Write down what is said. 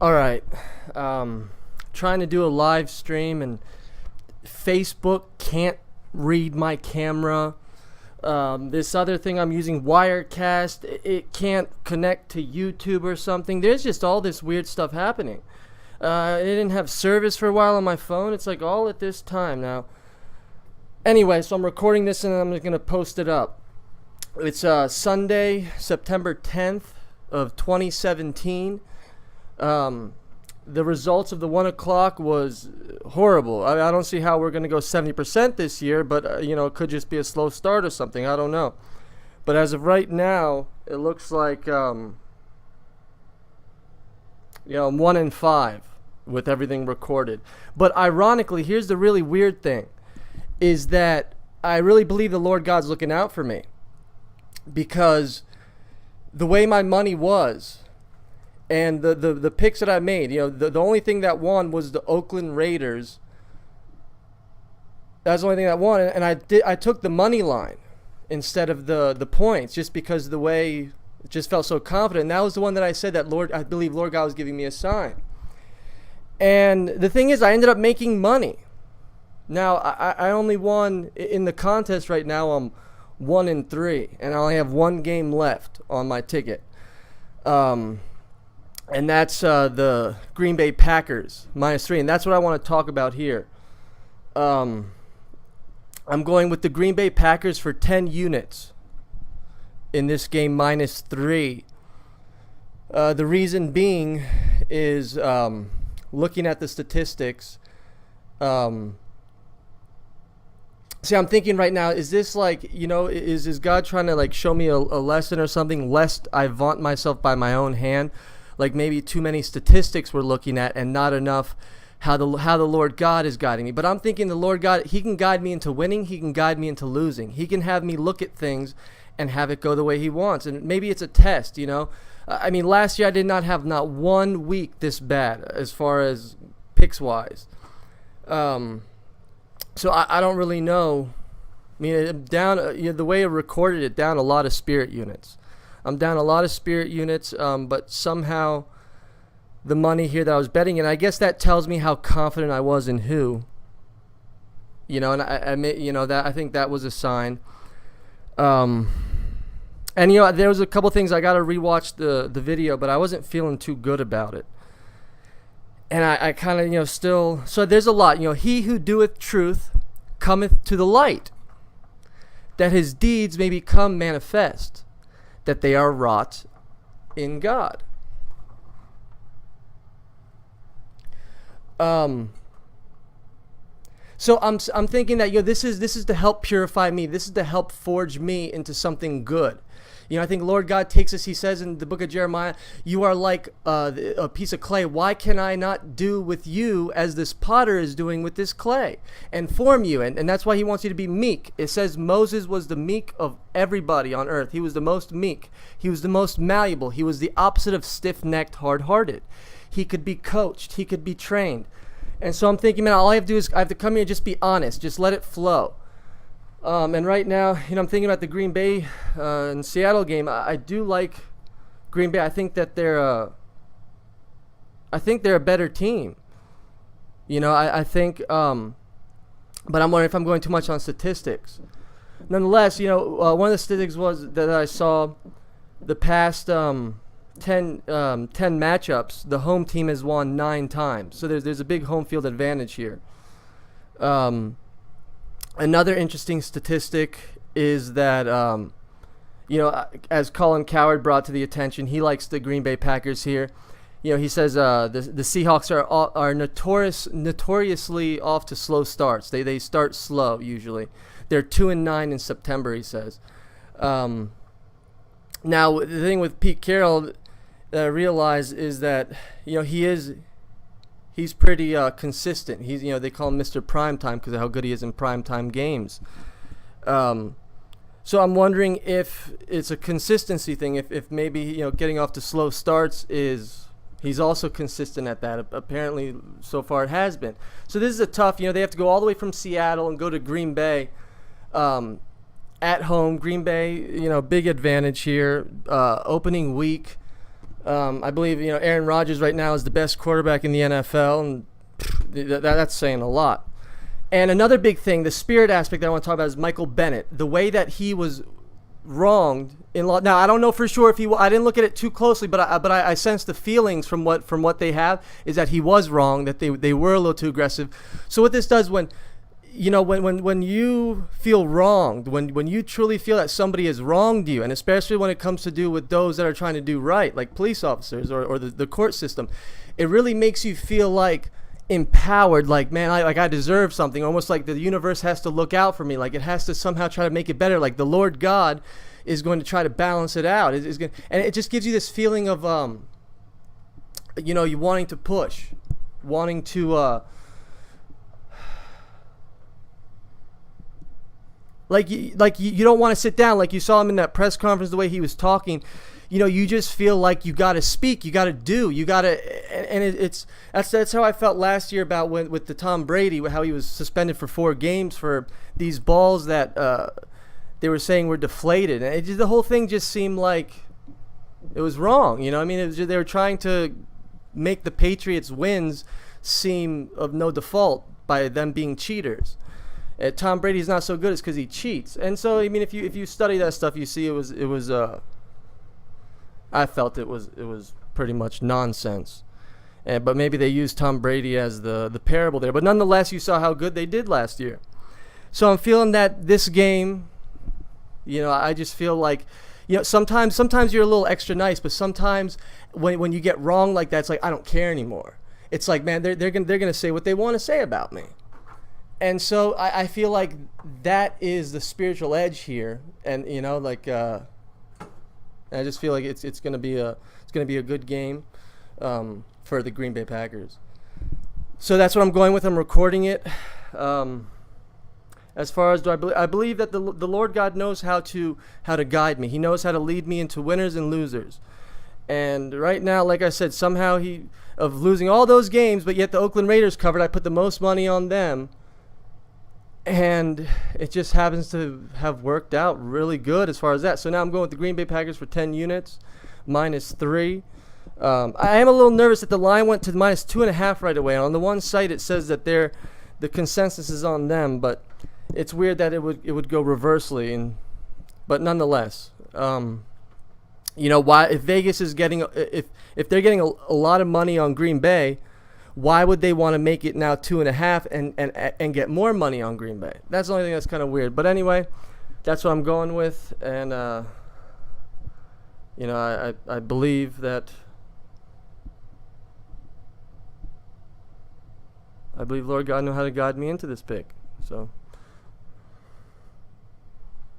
All right. Trying to do a live stream and Facebook can't read my camera. This other thing I'm using, Wirecast, it can't connect to YouTube or something. There's just all this weird stuff happening. It didn't have service for a while on my phone. It's like all at this time now. Anyway, so I'm recording this and I'm going to post it up. It's Sunday, September 10th of 2017. The results of the 1 o'clock was horrible. I don't see how we're going to go 70% this year, but it could just be a slow start or something. I don't know. But as of right now, it looks like 1 in 5 with everything recorded. But ironically, here's the really weird thing, is that I really believe the Lord God's looking out for me, because the way my money was and the picks that I made, the only thing that won was the Oakland Raiders. That's the only thing that won, and I took the money line instead of the points, just because the way it just felt so confident. And that was the one that I said that I believe Lord God was giving me a sign. And the thing is, I ended up making money. Now I only won in the contest right now. I'm 1 in 3, and I only have one game left on my ticket. And that's the Green Bay Packers -3, and that's what I want to talk about here. I'm going with the Green Bay Packers for 10 units in this game -3. The reason being is looking at the statistics. See, I'm thinking right now, is this like, is God trying to show me a lesson or something, lest I vaunt myself by my own hand? Like maybe too many statistics we're looking at and not enough how the Lord God is guiding me. But I'm thinking the Lord God, He can guide me into winning. He can guide me into losing. He can have me look at things and have it go the way He wants. And maybe it's a test, I mean, last year I did not have not 1 week this bad as far as picks wise. So I don't really know. I mean, I'm down, the way I recorded it, down a lot of spirit units. I'm down a lot of spirit units, but somehow the money here that I was betting, and I guess that tells me how confident I was in who. And I think that was a sign. And there was a couple things I got to rewatch the video, but I wasn't feeling too good about it. And I kind of, still, so there's a lot, he who doeth truth cometh to the light, that his deeds may become manifest, that they are wrought in God. So I'm thinking that this is to help purify me. This is to help forge me into something good. I think Lord God takes us. He says in the book of Jeremiah, "You are like a piece of clay. Why can I not do with you as this potter is doing with this clay, and form you?" And that's why He wants you to be meek. It says Moses was the meek of everybody on earth. He was the most meek. He was the most malleable. He was the opposite of stiff-necked, hard-hearted. He could be coached. He could be trained. And so I'm thinking, man, all I have to do is I have to come here and just be honest. Just let it flow. And right now, I'm thinking about the Green Bay and Seattle game. I do like Green Bay. I think that they're a better team. I think, but I'm wondering if I'm going too much on statistics. Nonetheless, one of the statistics was that I saw the past 10 matchups, the home team has won 9 times. So there's a big home field advantage here. Another interesting statistic is that, as Colin Cowherd brought to the attention, he likes the Green Bay Packers here. He says the Seahawks are notoriously off to slow starts. They start slow usually. They're 2-9 in September, he says. Now the thing with Pete Carroll that I realize is that he's pretty consistent. He's they call him Mr. Primetime because of how good he is in primetime games. So I'm wondering if it's a consistency thing. If maybe getting off to slow starts he's also consistent at that. Apparently, so far it has been. So this is a tough. They have to go all the way from Seattle and go to Green Bay. At home, Green Bay, big advantage here. Opening week, I believe Aaron Rodgers right now is the best quarterback in the NFL, and that's saying a lot. And another big thing, the spirit aspect that I want to talk about is Michael Bennett. The way that he was wronged in law. Now I don't know for sure if he. I didn't look at it too closely, but I sense the feelings from what they have is that he was wrong, that they were a little too aggressive. So what this does when you feel wronged, when you truly feel that somebody has wronged you, and especially when it comes to do with those that are trying to do right, like police officers or the court system, it really makes you feel like empowered, like, man, I deserve something, almost like the universe has to look out for me, like it has to somehow try to make it better, like the Lord God is going to try to balance it out. And it just gives you this feeling of you wanting to push, wanting to you don't want to sit down, like you saw him in that press conference, the way he was talking. You just feel like you got to speak, you got to do, you got to, and that's how I felt last year about with the Tom Brady, how he was suspended for 4 games for these balls that they were saying were deflated, and the whole thing just seemed like it was wrong. I mean, they were trying to make the Patriots' wins seem of no default by them being cheaters. Tom Brady's not so good, it's because he cheats, and so I mean, if you study that stuff, you see it was. I felt it was pretty much nonsense, but maybe they used Tom Brady as the parable there. But nonetheless, you saw how good they did last year. So I'm feeling that this game, I just feel like, sometimes you're a little extra nice, but sometimes when you get wrong like that, it's like I don't care anymore. It's like, man, they're gonna say what they want to say about me, and so I feel like that is the spiritual edge here, and I just feel like it's gonna be a good game for the Green Bay Packers. So that's what I'm going with. I'm recording it. As far as I believe that the Lord God knows how to guide me. He knows how to lead me into winners and losers. And right now, like I said, somehow of losing all those games, but yet the Oakland Raiders covered. I put the most money on them. And it just happens to have worked out really good as far as that. So now I'm going with the Green Bay Packers for 10 units, -3. I am a little nervous that the line went to -2.5 right away. On the one site it says that the consensus is on them, but it's weird that it would go reversely. But nonetheless, why if Vegas is getting if they're getting a lot of money on Green Bay, why would they want to make it now 2.5 and get more money on Green Bay? That's the only thing that's kind of weird. But anyway, that's what I'm going with, and I believe that Lord God knew how to guide me into this pick. So